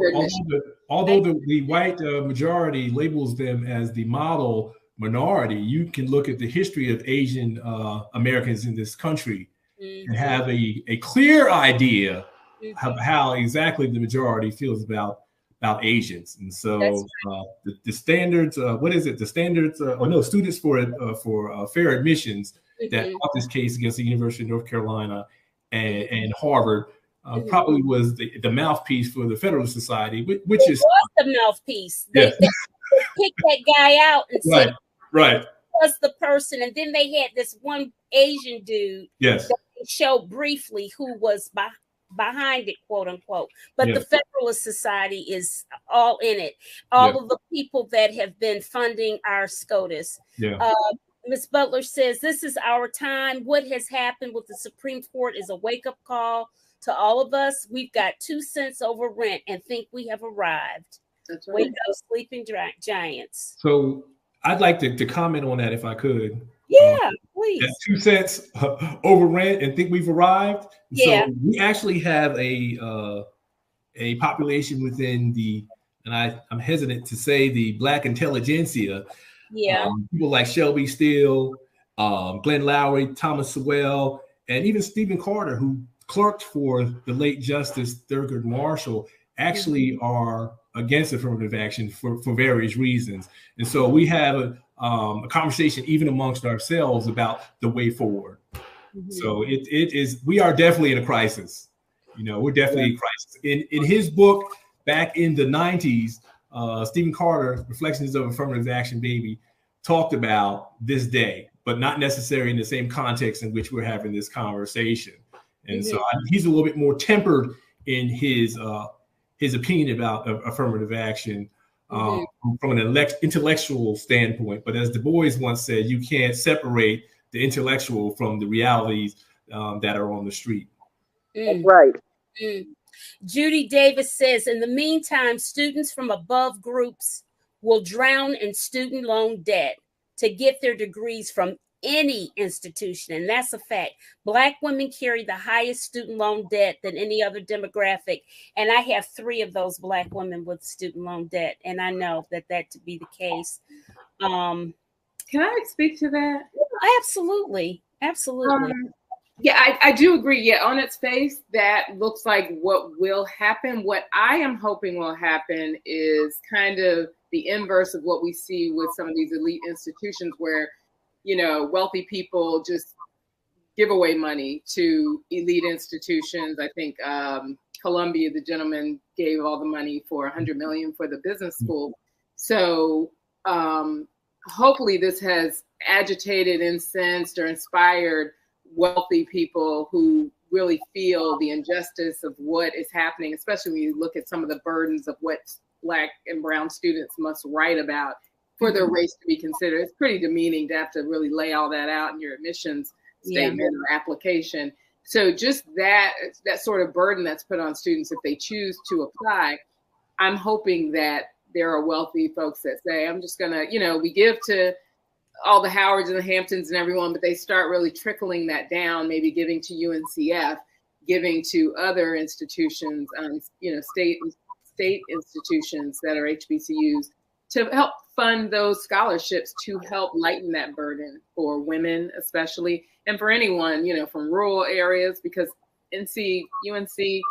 although the white majority labels them as the model minority, you can look at the history of Asian Americans in this country and have a clear idea of how exactly the majority feels about Asians. And so the standards, what is it? The standards, students for fair admissions that fought this case against the University of North Carolina and Harvard probably was the mouthpiece for the Federalist Society, which is the mouthpiece. They picked that guy out and said, right. Was the person, and then they had this one Asian dude that they showed briefly who was behind it, quote unquote. But the Federalist Society is all in it. All of the people that have been funding our SCOTUS. Ms. Butler says, this is our time. What has happened with the Supreme Court is a wake-up call to all of us. We've got 2 cents over rent and think we have arrived. That's right. Wake up, sleeping giants. So I'd like to comment on that if I could. Yeah, please. That 2 cents over rent and think we've arrived. So we actually have a population within and I'm hesitant to say the Black intelligentsia. People like Shelby Steele, Glenn Lowry, Thomas Sewell, and even Stephen Carter, who clerked for the late Justice Thurgood Marshall, actually are against affirmative action for various reasons. And so we have a conversation even amongst ourselves about the way forward. So it is, we are definitely in a crisis. You know, we're definitely in a crisis. In his book back in the 90s, Stephen Carter, Reflections of Affirmative Action Baby, talked about this day, but not necessarily in the same context in which we're having this conversation. And so he's a little bit more tempered in his opinion about affirmative action from an intellectual standpoint. But as Du Bois once said, you can't separate the intellectual from the realities that are on the street. That's right. Judy Davis says, in the meantime, students from above groups will drown in student loan debt to get their degrees from any institution. And that's a fact. Black women carry the highest student loan debt than any other demographic. And I have 3 of those Black women with student loan debt. And I know that to be the case. Can I speak to that? Absolutely. Absolutely. Yeah, I do agree. Yeah, on its face, that looks like what will happen. What I am hoping will happen is kind of the inverse of what we see with some of these elite institutions where, you know, wealthy people just give away money to elite institutions. I think Columbia, the gentleman gave all the money for $100 million for the business school. So hopefully this has agitated, incensed, or inspired wealthy people who really feel the injustice of what is happening, especially when you look at some of the burdens of what Black and brown students must write about for their race to be considered. It's pretty demeaning to have to really lay all that out in your admissions statement or application. So just that sort of burden that's put on students if they choose to apply, I'm hoping that there are wealthy folks that say, I'm just gonna, you know, we give to all the Howards and the Hamptons and everyone, but they start really trickling that down, maybe giving to UNCF, giving to other institutions, you know, state institutions that are HBCUs, to help fund those scholarships to help lighten that burden for women, especially, and for anyone, you know, from rural areas, because UNC, you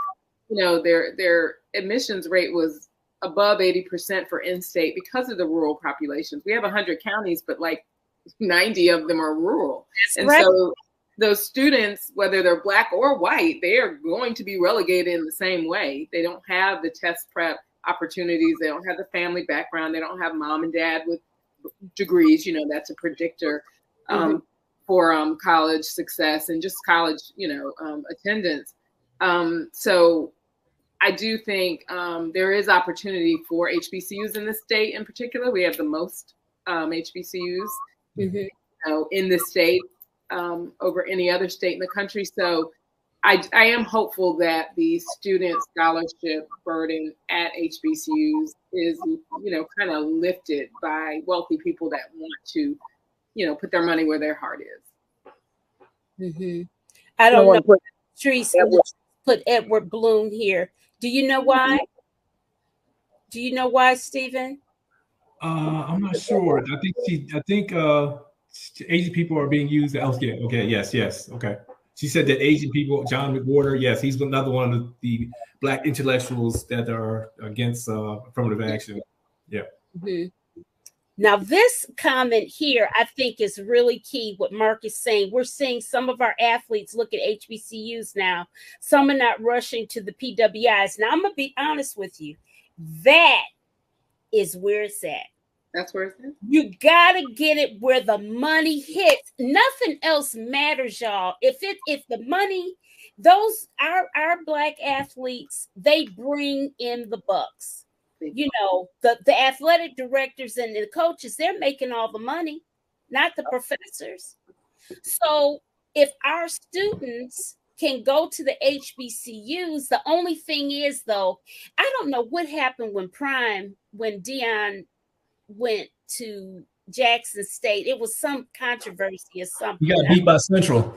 know, their admissions rate was above 80% for in-state because of the rural populations. We have 100 counties, but like 90 of them are rural. And so those students, whether they're Black or white, they are going to be relegated in the same way. They don't have the test prep opportunities. They don't have the family background. They don't have mom and dad with degrees. You know, that's a predictor for college success and just college, you know, attendance. So I do think there is opportunity for HBCUs in the state in particular. We have the most HBCUs you know, in the state over any other state in the country. So I am hopeful that the student scholarship burden at HBCUs is, you know, kind of lifted by wealthy people that want to, you know, put their money where their heart is. I don't know. Trees put Edward Bloom here. Do you know why? Do you know why, Stephen? I'm not sure. I think Asian people are being used. Okay. Yes. Okay. She said that Asian people, John McWhorter, yes, he's another one of the Black intellectuals that are against affirmative action. Yeah. Now, this comment here, I think, is really key. What Mark is saying, we're seeing some of our athletes look at HBCUs now. Some are not rushing to the PWIs. Now, I'm going to be honest with you. That is where it's at. That's where it's at. You got to get it where the money hits. Nothing else matters, y'all. If the money, those our Black athletes, they bring in the bucks. You know, the athletic directors and the coaches, they're making all the money, not the professors. So if our students can go to the HBCUs, the only thing is, though, I don't know what happened when Deion went to Jackson State. It was some controversy or something. He got beat by Central.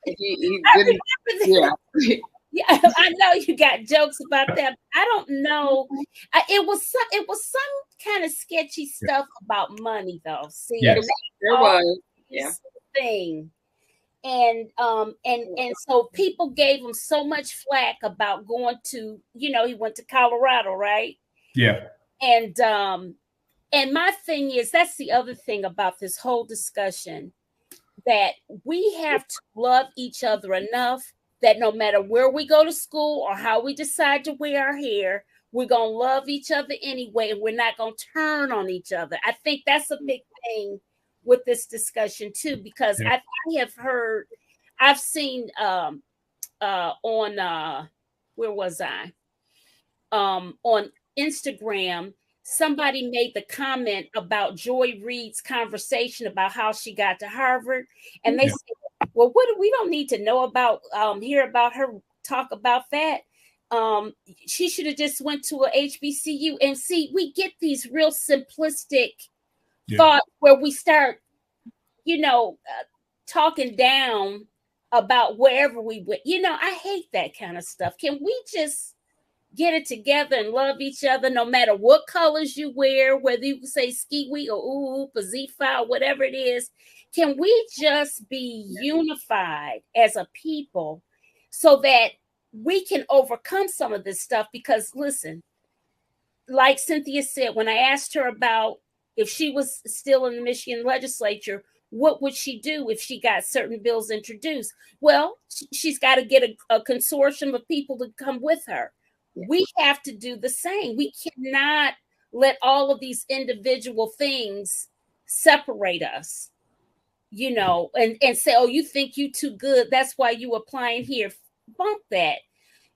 he didn't, yeah. Yeah, I know you got jokes about that. I don't know. It was some kind of sketchy stuff about money, though. See, there was. Yeah. Thing. And so people gave him so much flack about going to, he went to Colorado, right? Yeah. And my thing is, that's the other thing about this whole discussion, that we have to love each other enough that no matter where we go to school or how we decide to wear our hair, we're going to love each other anyway, and we're not going to turn on each other. I think that's a big thing with this discussion too, because I have I've seen on where was I? On Instagram, somebody made the comment about Joy Reid's conversation about how she got to Harvard. And they said, well, we don't need to know about, hear about her talk about that. She should have just went to a HBCU. And see, we get these real simplistic thoughts where we start, talking down about wherever we went. I hate that kind of stuff. Can we just get it together and love each other no matter what colors you wear, whether you say ski-wee or ooh, Pazifa, or whatever it is? Can we just be unified as a people so that we can overcome some of this stuff? Because listen, like Cynthia said, when I asked her about if she was still in the Michigan legislature, what would she do if she got certain bills introduced? Well, she's got to get a consortium of people to come with her. We have to do the same. We cannot let all of these individual things separate us, and say, oh, you think you too good, that's why you applying here. Bump that.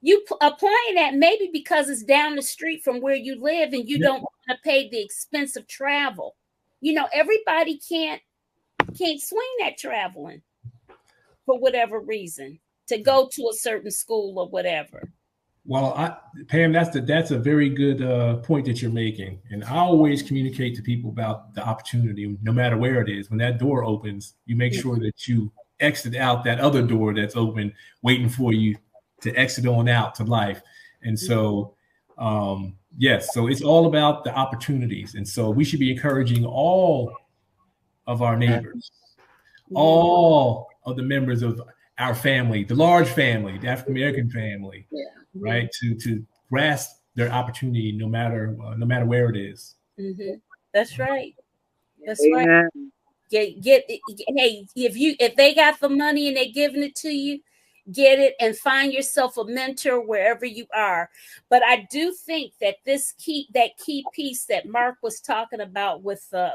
You applying that maybe because it's down the street from where you live and you don't want to pay the expense of travel. Everybody can't swing that traveling for whatever reason to go to a certain school or whatever. Well, Pam, that's a very good point that you're making. And I always communicate to people about the opportunity, no matter where it is. When that door opens, you make sure that you exit out that other door that's open, waiting for you to exit on out to life. And so, yes, so it's all about the opportunities. And so we should be encouraging all of our neighbors, all of the members of our family, the large family, the African-American family, right? To grasp their opportunity, no matter where it is. That's right. That's right. Hey, if they got the money and they're giving it to you, get it and find yourself a mentor wherever you are. But I do think that that key piece that Mark was talking about with the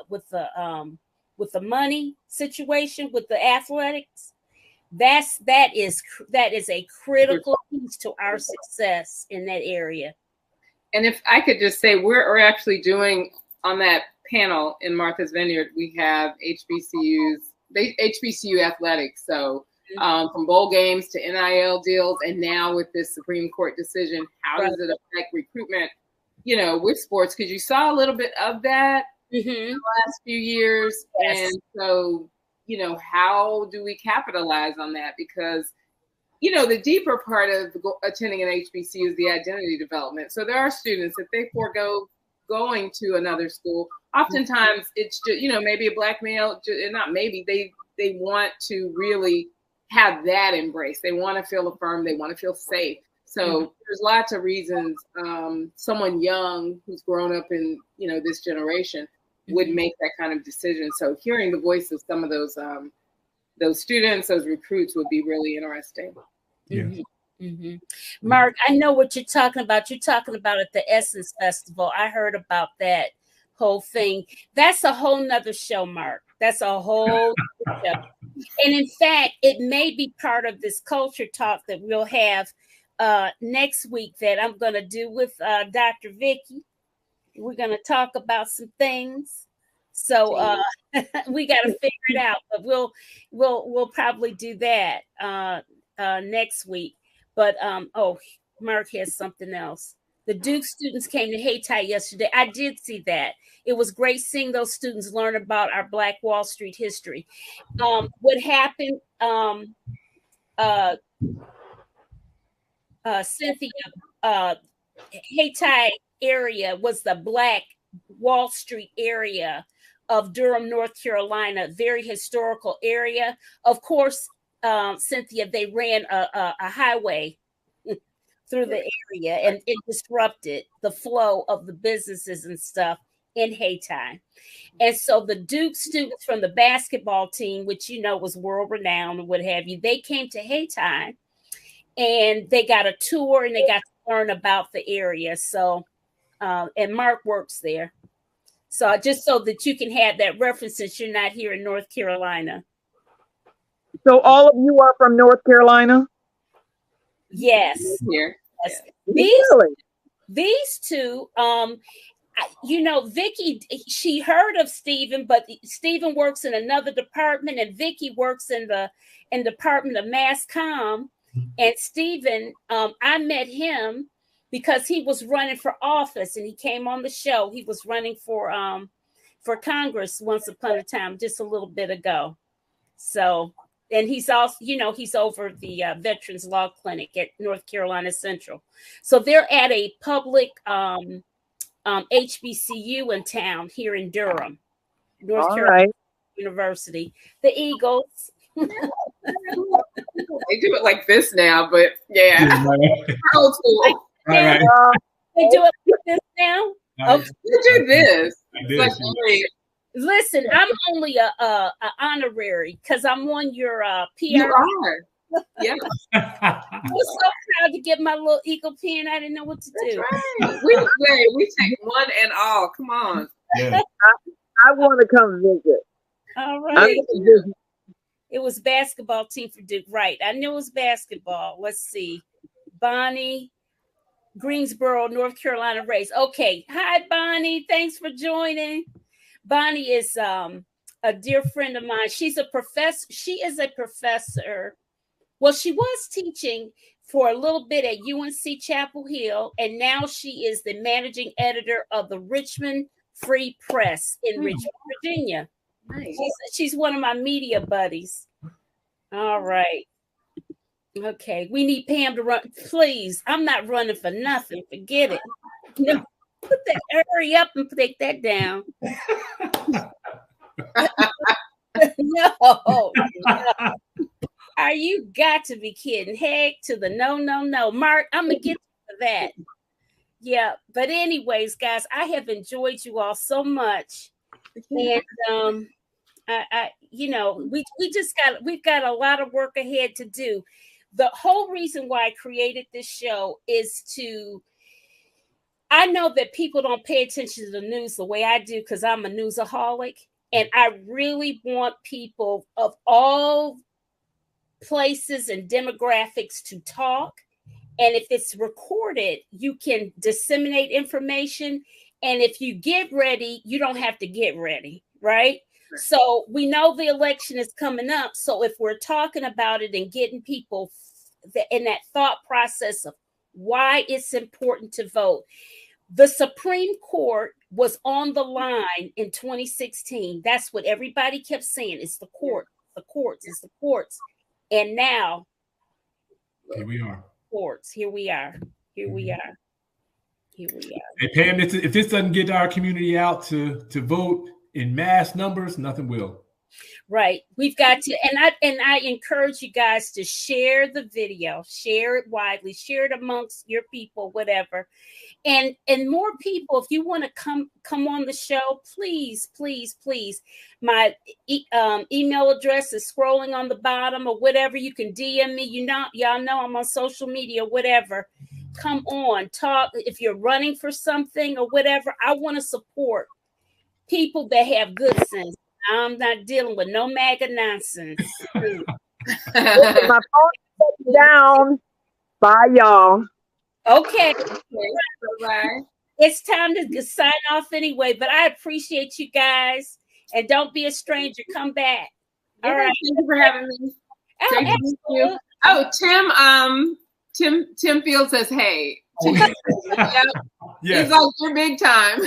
money situation, with the athletics, that is a critical piece to our success in that area. And if I could just say, we're actually doing on that panel in Martha's Vineyard, we have HBCU athletics. So from bowl games to NIL deals, and now with this Supreme Court decision, how does it affect recruitment, with sports? Because you saw a little bit of that in the last few years. Yes. And so, how do we capitalize on that? Because, the deeper part of attending an HBCU is the identity development. So there are students, if they forego going to another school, oftentimes it's just, maybe a Black male, and not maybe, they want to really have that embrace. They want to feel affirmed. They want to feel safe. So there's lots of reasons someone young who's grown up in, this generation would make that kind of decision. So hearing the voice of some of those students, those recruits, would be really interesting. Mark, I know what you're talking about. You're talking about at the Essence Festival. I heard about that whole thing. That's a whole nother show, Mark. That's a whole show. And in fact, it may be part of this culture talk that we'll have next week that I'm going to do with Dr. Vicky. We're going to talk about some things. So we got to figure it out, but we'll probably do that next week. But Mark has something else. The Duke students came to Hayti yesterday. I did see that. It was great seeing those students learn about our Black Wall Street history. What happened, Cynthia, Hayti area was the Black Wall Street area of Durham, North Carolina, very historical area. Of course, Cynthia, they ran a highway through the area, and it disrupted the flow of the businesses and stuff in Hayti. And so the Duke students from the basketball team, which was world renowned and what have you, they came to Hayti and they got a tour and they got to learn about the area. So, and Mark works there. So just so that you can have that reference since you're not here in North Carolina. So all of you are from North Carolina? Yes. Here. Yes. Really? These two, Vicky, she heard of Stephen, but Stephen works in another department and Vicky works in the Department of Mass Comm. And Stephen, I met him because he was running for office and he came on the show. He was running for Congress once upon a time, just a little bit ago. So, and he's also, he's over the Veterans Law Clinic at North Carolina Central. So they're at a public HBCU in town here in Durham, North Carolina University. The Eagles. They do it like this now, but yeah. Old school. They do it like this now? Okay. You do this. Listen, I'm only a honorary because I'm on your PR. You are. Yeah. I was so proud to get my little Eagle pen. I didn't know what to do. That's right. We take one and all. Come on. Yeah. I want to come visit. All right. It was basketball team for Duke. Right. I knew it was basketball. Let's see. Bonnie, Greensboro, North Carolina raised. Okay. Hi, Bonnie. Thanks for joining. Bonnie is a dear friend of mine. She's a professor. She is a professor. Well, she was teaching for a little bit at UNC Chapel Hill, and now she is the managing editor of the Richmond Free Press in Richmond, Virginia. Nice. She's one of my media buddies. All right. Okay. We need Pam to run. Please. I'm not running for nothing. Forget it. No, hurry up and take that down. No. Are you got to be kidding? Heck to the no. Mark, I'm going to get to that. Yeah. But anyways, guys, I have enjoyed you all so much. And we've got a lot of work ahead to do. The whole reason why I created this show is I know that people don't pay attention to the news the way I do because I'm a newsaholic, and I really want people of all places and demographics to talk. And if it's recorded, you can disseminate information. And if you get ready, you don't have to get ready, right? So we know the election is coming up. So if we're talking about it and getting people in that thought process of why it's important to vote. The Supreme Court was on the line in 2016. That's what everybody kept saying. It's the court, the courts, it's the courts. And now here we are. Courts. Here we are. Here we are. Here we are. Hey, Pam, if this doesn't get our community out to vote in mass numbers, nothing will. Right. We've got to, and I encourage you guys to share the video, share it widely, share it amongst your people, whatever. And more people, if you want to come on the show, please. My email address is scrolling on the bottom or whatever. You can DM me. Y'all know I'm on social media, whatever. Come on, talk. If you're running for something or whatever, I want to support people that have good sense. I'm not dealing with no MAGA nonsense. My phone is down. Bye, y'all. Okay. Bye. It's time to sign off anyway, but I appreciate you guys. And don't be a stranger. Come back. All right. Thank you for having me. Thank you. Oh, Tim Field says, hey. Yep. Yes. He's like, you're big time.